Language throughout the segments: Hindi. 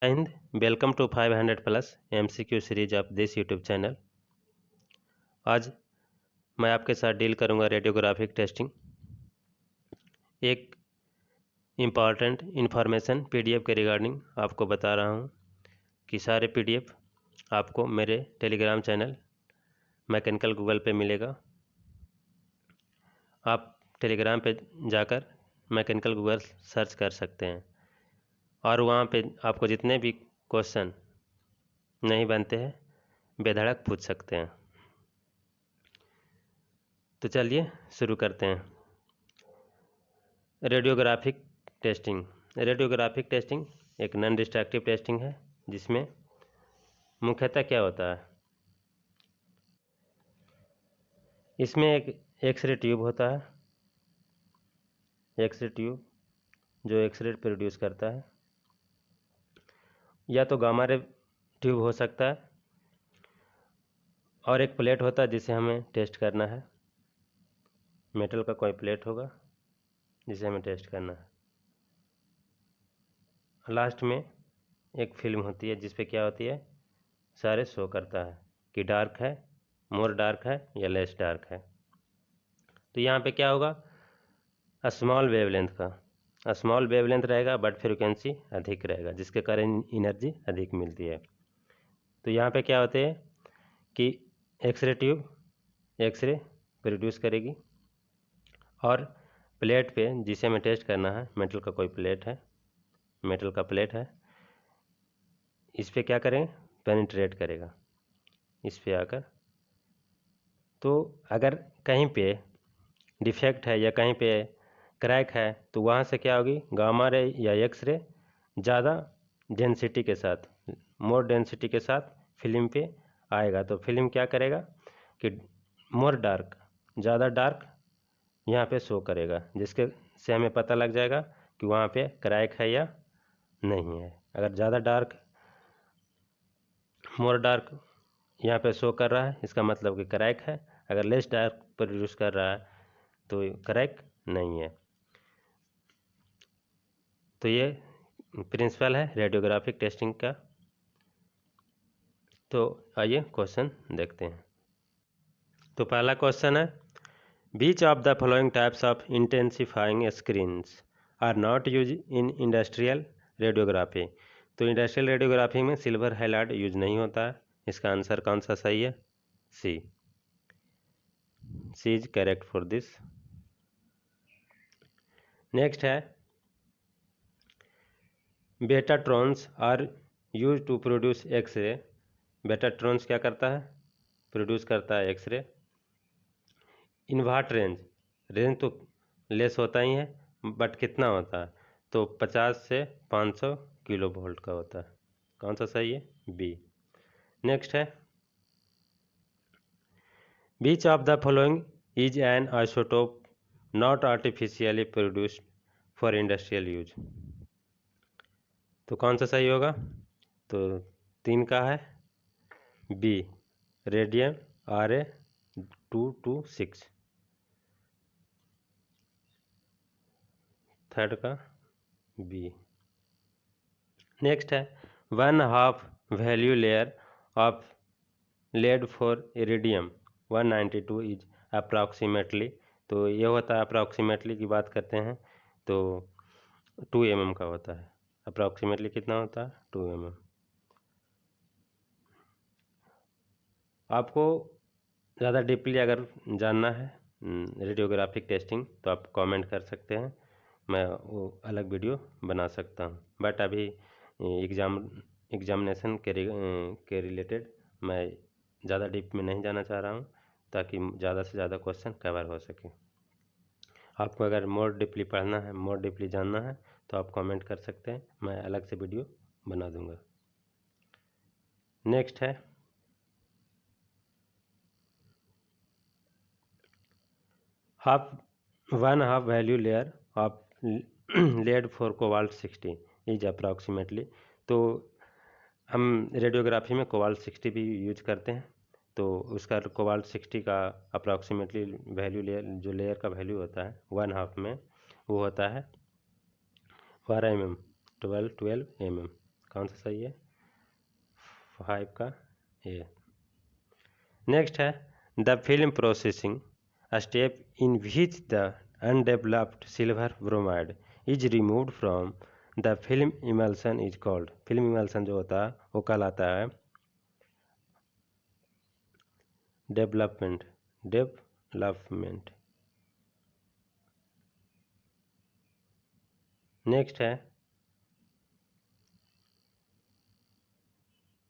जय हिंद। Welcome to 500 plus MCQ series of this YouTube channel. आज मैं आपके साथ डील करूंगा रेडियोग्राफिक टेस्टिंग। एक इम्पॉर्टेंट इन्फॉर्मेशन PDF के रिगार्डिंग आपको बता रहा हूं कि सारे PDF आपको मेरे टेलीग्राम चैनल मैकेनिकल गूगल पे मिलेगा। आप टेलीग्राम पे जाकर मैकेनिकल गूगल सर्च कर सकते हैं और वहाँ पे आपको जितने भी क्वेश्चन नहीं बनते हैं बेधड़क पूछ सकते हैं। तो चलिए शुरू करते हैं। रेडियोग्राफिक टेस्टिंग एक नॉन डिस्ट्रक्टिव टेस्टिंग है जिसमें मुख्यतः क्या होता है, इसमें एक एक्सरे ट्यूब होता है, एक्सरे ट्यूब जो एक्सरे प्रोड्यूस करता है, या तो गामा रे ट्यूब हो सकता है, और एक प्लेट होता है जिसे हमें टेस्ट करना है। मेटल का कोई प्लेट होगा जिसे हमें टेस्ट करना है। लास्ट में एक फिल्म होती है जिस पे क्या होती है, सारे शो करता है कि डार्क है, मोर डार्क है या लेस डार्क है। तो यहाँ पे क्या होगा, स्मॉल वेवलेंथ रहेगा बट फ्रिक्वेंसी अधिक रहेगा जिसके कारण एनर्जी अधिक मिलती है। तो यहाँ पे क्या होते हैं कि एक्सरे ट्यूब एक्सरे प्रोड्यूस करेगी और प्लेट पे जिसे हमें टेस्ट करना है, मेटल का कोई प्लेट है, मेटल का प्लेट है, इस पे क्या करें, पेनिट्रेट करेगा इस पे आकर। तो अगर कहीं पे डिफेक्ट है या कहीं पे क्रैक है तो वहाँ से क्या होगी, गामा रे या एक्सरे ज़्यादा डेंसिटी के साथ, मोर डेंसिटी के साथ फिल्म पे आएगा। तो फिल्म क्या करेगा कि मोर डार्क, ज़्यादा डार्क यहाँ पे शो करेगा, जिसके से हमें पता लग जाएगा कि वहाँ पे क्रैक है या नहीं है। अगर ज़्यादा डार्क, मोर डार्क यहाँ पे शो कर रहा है इसका मतलब कि क्रैक है, अगर लेस डार्क प्रोड्यूस कर रहा है तो क्रैक नहीं है। तो ये प्रिंसिपल है रेडियोग्राफिक टेस्टिंग का। तो आइए क्वेश्चन देखते हैं। तो पहला क्वेश्चन है, which of the following types of intensifying screens are not use in industrial radiography. तो इंडस्ट्रियल रेडियोग्राफी में सिल्वर हैलाइड यूज नहीं होता है। इसका आंसर कौन सा सही है, C is correct for this. Next है, betatrons are use to produce x ray. Betatrons क्या करता है, प्रोड्यूस करता है एक्सरे। इन वाट रेंज तो लेस होता ही है बट कितना होता है, तो 50 से 500 किलो वोल्ट का होता है। कौन सा सही है, बी। नेक्स्ट है, which of the following is an isotope not artificially produced for industrial use. तो कौन सा सही होगा, तो 3 का है बी, रेडियम Ra226। थर्ड का बी। नेक्स्ट है, 1/2 value layer of lead for iridium 192 is approximately. तो ये होता है, अप्रॉक्सीमेटली की बात करते हैं तो 2 mm का होता है। अप्रॉक्सीमेटली कितना होता है, 2 mm। आपको ज़्यादा डीपली अगर जानना है रेडियोग्राफिक टेस्टिंग तो आप कमेंट कर सकते हैं, मैं वो अलग वीडियो बना सकता हूँ। बट अभी एग्जामिनेशन के रिलेटेड मैं ज़्यादा डीप में नहीं जाना चाह रहा हूँ ताकि ज़्यादा से ज़्यादा क्वेश्चन कवर हो सके। आपको अगर मोर डीपली पढ़ना है, मोर डीपली जानना है तो आप कमेंट कर सकते हैं, मैं अलग से वीडियो बना दूंगा। नेक्स्ट है, half 1/2 value layer of lead for cobalt 60 is approximately. तो हम रेडियोग्राफी में कोबाल्ट 60 भी यूज करते हैं, तो उसका कोबाल्ट 60 का अप्रॉक्सीमेटली वैल्यू लेयर, जो लेयर का वैल्यू होता है 1/2 में, वो होता है 12 mm 12 mm। कौन सा सही है? 5 का ए। नेक्स्ट है the film processing, a step in which the undeveloped silver bromide is removed from the film emulsion is called. Film emulsion जो होता है वो कहलाता है डेवलपमेंट। नेक्स्ट है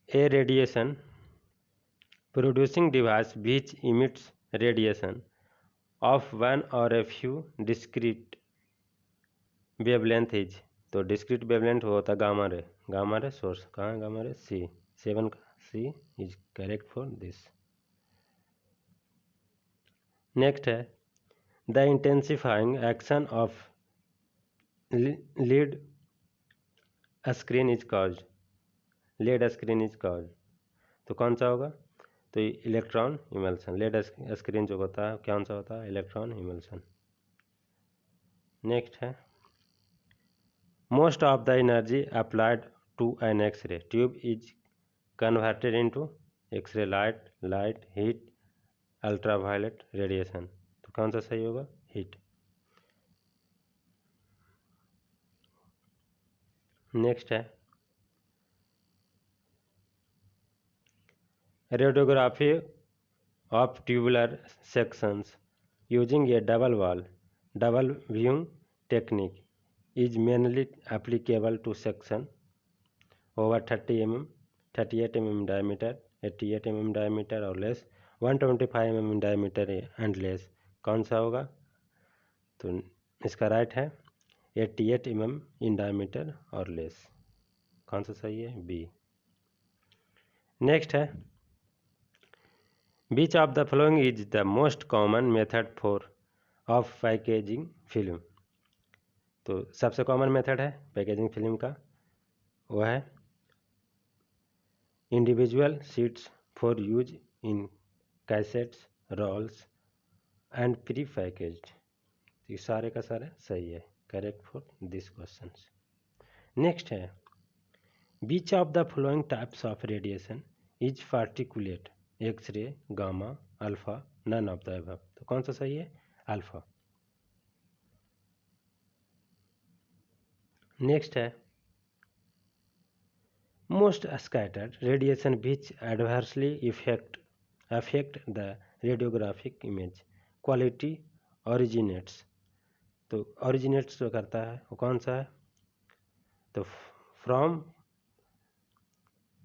ए radiation producing device which emits radiation of one or a few discrete wavelength is। तो discrete wavelength होता है गामा रे सोर्स। कहाँ है गामा रे? सी। 7 का C is correct for this. Next है the intensifying action of lead screen is cause. Lead screen is cause, तो कौन सा होगा? तो इलेक्ट्रॉन इमल्सन। लेड स्क्रीन जो होता है कौन सा होता है? Electron emulsion. नेक्स्ट है most of the energy applied to an x ray tube is converted into x ray light heat ultraviolet radiation. तो कौन सा सही होगा? हीट। नेक्स्ट है radiography of tubular sections using a double viewing technique is mainly applicable to section over 30 mm, 38 mm diameter, 88 mm diameter और less, 125 mm diameter and less। कौन सा होगा? तो इसका राइट है 88 mm in diameter और less। कौन सा सही है? बी। नेक्स्ट है which of the following is the most common method for of packaging film। तो सबसे कॉमन मेथड है पैकेजिंग फिल्म का, वो है individual sheets for use in cassettes rolls and pre packaged. ये सारे का सारा सही है, correct for this question. Next है which of the following types of radiation is particulate x ray gamma alpha none of the above. तो कौन सा सही है? अल्फा। नेक्स्ट है most scattered radiation which adversely affect the radiographic image quality originates। तो originates जो करता है वो कौन सा है? तो from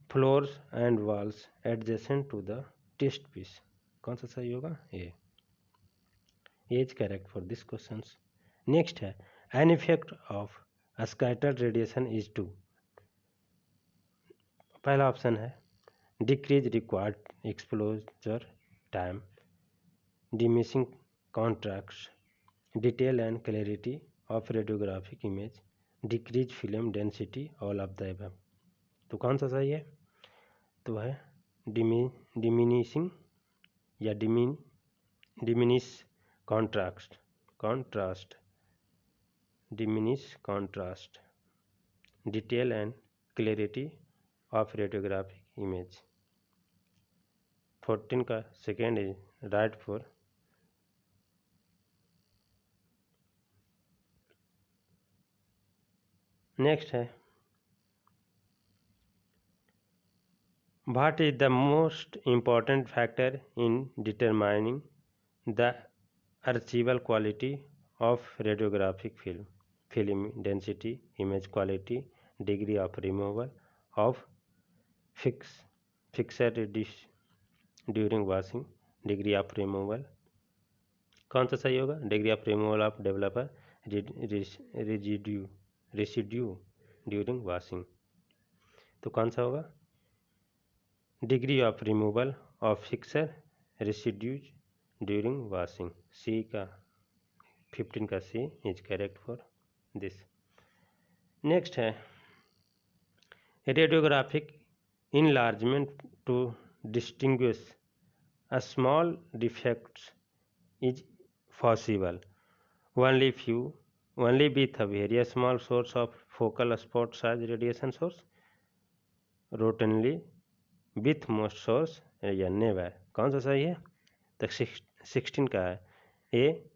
floors and walls adjacent to the test piece। कौन सा सही होगा? A is correct for this question. Next है an effect of scattered radiation is to. पहला ऑप्शन है decrease required exposure time, diminishing contrast, detail and clarity of radiographic image, decrease film density, all of the above. तो कौन सा सही है? तो है डिमिनिशिंग या diminish contrast, diminish contrast, detail and clarity of radiographic image. 14 का second is right for. Next है what is the most important factor in determining the achievable quality of radiographic film density, image quality, degree of removal of fixer during washing, degree of removal. कौन सा सही होगा? Degree of removal of developer residue during washing. तो कौन सा होगा? Degree of removal of fixer residues during washing. C का 15 का C is correct for this. Next है radiographic enlargement to distinguish a small defects is possible only with a very small source of focal spot size radiation source routinely with most source या नेवर, कौन सा सही है? तो 16 का है ए,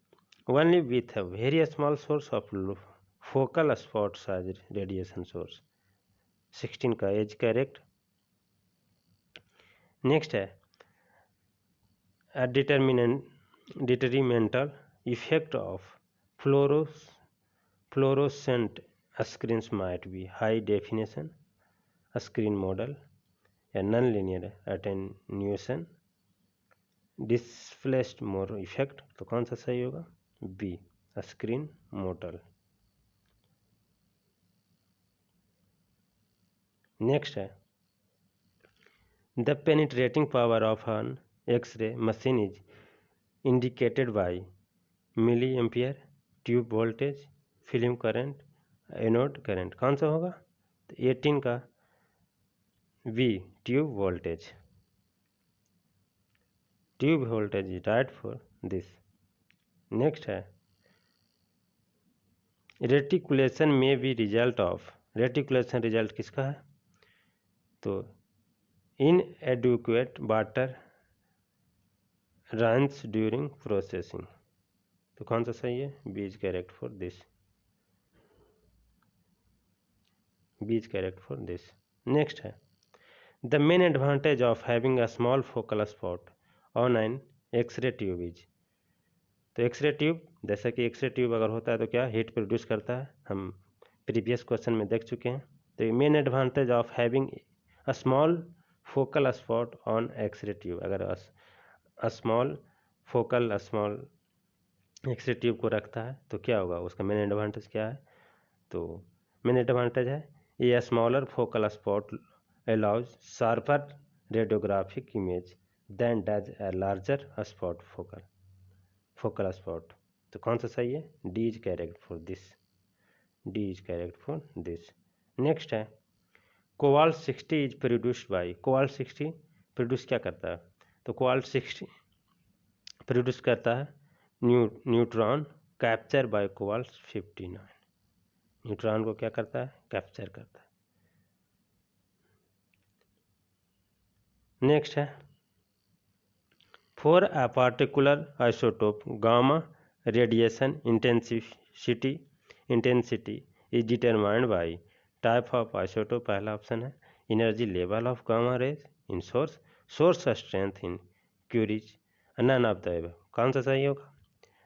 only with a very small source of focal spot size radiation source. 16 का एज करेक्ट। नेक्स्ट है detrimental effect of fluorescent screens might be high definition screen mottle या non linear attenuation displaced more effect. तो कौन सा सही होगा? B, screen mottle. नेक्स्ट है the penetrating power of N x ray machine is indicated by milliampere, tube voltage, film current, anode current. कौन सा होगा? तो 18 का B, tube voltage. Tube voltage is right for this. Next है रेटिकुलेशन में be result of, reticulation result किसका है? तो inadequate water runs during processing. तो कौन सा सही है? B is correct for this, B is correct for this. Next है the main advantage of having a small focal spot on an x ray tube is. तो एक्सरे ट्यूब, जैसा कि एक्सरे ट्यूब अगर होता है तो क्या हीट प्रोड्यूस करता है, हम प्रीवियस क्वेश्चन में देख चुके हैं। तो main advantage of having a small focal spot on x ray tube, अगर स्मॉल एक्सरे ट्यूब को रखता है तो क्या होगा, उसका मेन एडवांटेज क्या है? तो मेन एडवांटेज है ये smaller focal spot allows sharper radiographic image than does a larger spot focal spot. तो कौन सा सही है? D is correct for this, D is correct for this. Next है cobalt 60 is produced by, cobalt 60 produce क्या करता है? तो कोबाल्ट 60 प्रोड्यूस करता है neutron capture by cobalt 59। Neutron को क्या करता है? कैप्चर करता है। नेक्स्ट है for a particular isotope gamma radiation intensity is determined by type of isotope. पहला ऑप्शन है energy level of gamma rays in source strength in curies, none of the above. कौन सा सही होगा?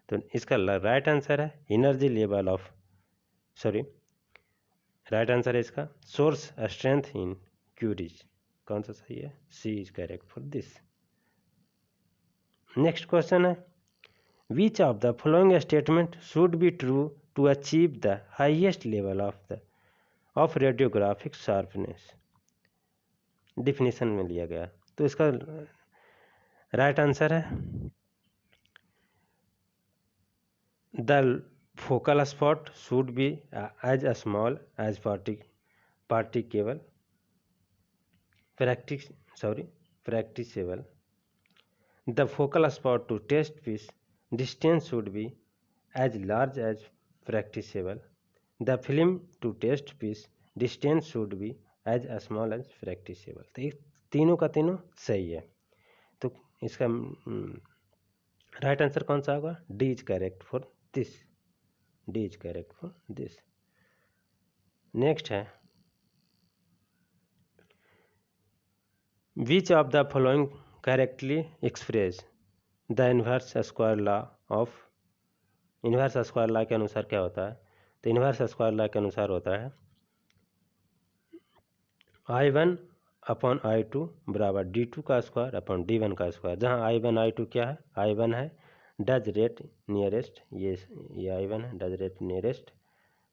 तो इसका राइट आंसर है energy level of, sorry right answer है इसका सोर्स स्ट्रेंथ इन क्यूरीज। कौन सा सही है? C is correct for this. Next question है which of the following statement should be true to achieve the highest level of radiographic sharpness. Definition में लिया गया, तो इसका राइट आंसर है the focal spot should be as small as practicable. The focal spot to test piece distance should be as large as practicable. The film to test piece distance should be as small as practicable. तो ये तीनों का तीनों सही है। तो इसका राइट आंसर कौन सा होगा? D is correct for this, D is correct for this. Next है which of the following correctly express the inverse square law of, inverse square law के अनुसार क्या होता है? तो इन्वर्स स्क्वायर लॉ के अनुसार होता है I1 अपॉन I2 बराबर D2 का स्क्वायर अपॉन D1 का स्क्वायर, जहाँ I1 I2 क्या है? I1 है डज रेट नियरेस्ट, ये I1 है dose rate nearest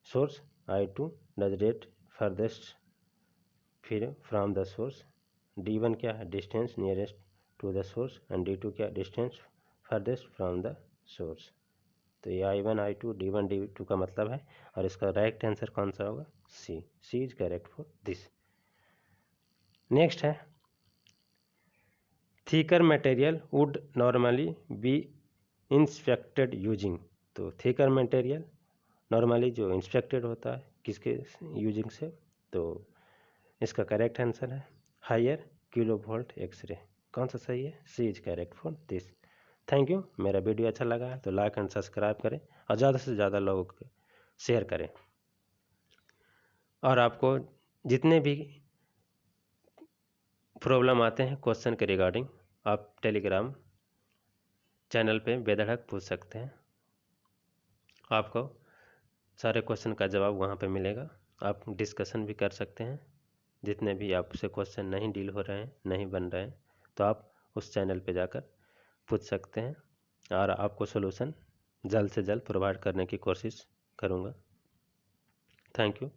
source, I2 dose rate farthest फिर फ्रॉम द सोर्स, D1 क्या है? Distance nearest to the source and D2 क्या? Distance farthest from the source. तो ये I1 I2 D1 D2 का मतलब है, और इसका राइट आंसर कौन सा होगा? C, C is correct for this. Next है thicker material would normally be inspected using. तो थिकर मटेरियल नॉर्मली जो इंस्पेक्टेड होता है किसके यूजिंग से? तो इसका करेक्ट आंसर है हायर किलो वोल्ट एक्सरे। कौन सा सही है? C is correct for this. Thank you. मेरा वीडियो अच्छा लगा है तो लाइक एंड सब्सक्राइब करें और ज़्यादा से ज़्यादा लोगों को शेयर करें। और आपको जितने भी प्रॉब्लम आते हैं क्वेश्चन के रिगार्डिंग, आप टेलीग्राम चैनल पे बेधड़क पूछ सकते हैं। आपको सारे क्वेश्चन का जवाब वहाँ पे मिलेगा। आप डिस्कशन भी कर सकते हैं। जितने भी आपसे क्वेश्चन नहीं डील हो रहे हैं, नहीं बन रहे हैं, तो आप उस चैनल पे जाकर पूछ सकते हैं और आपको सॉल्यूशन जल्द से जल्द प्रोवाइड करने की कोशिश करूँगा। Thank you.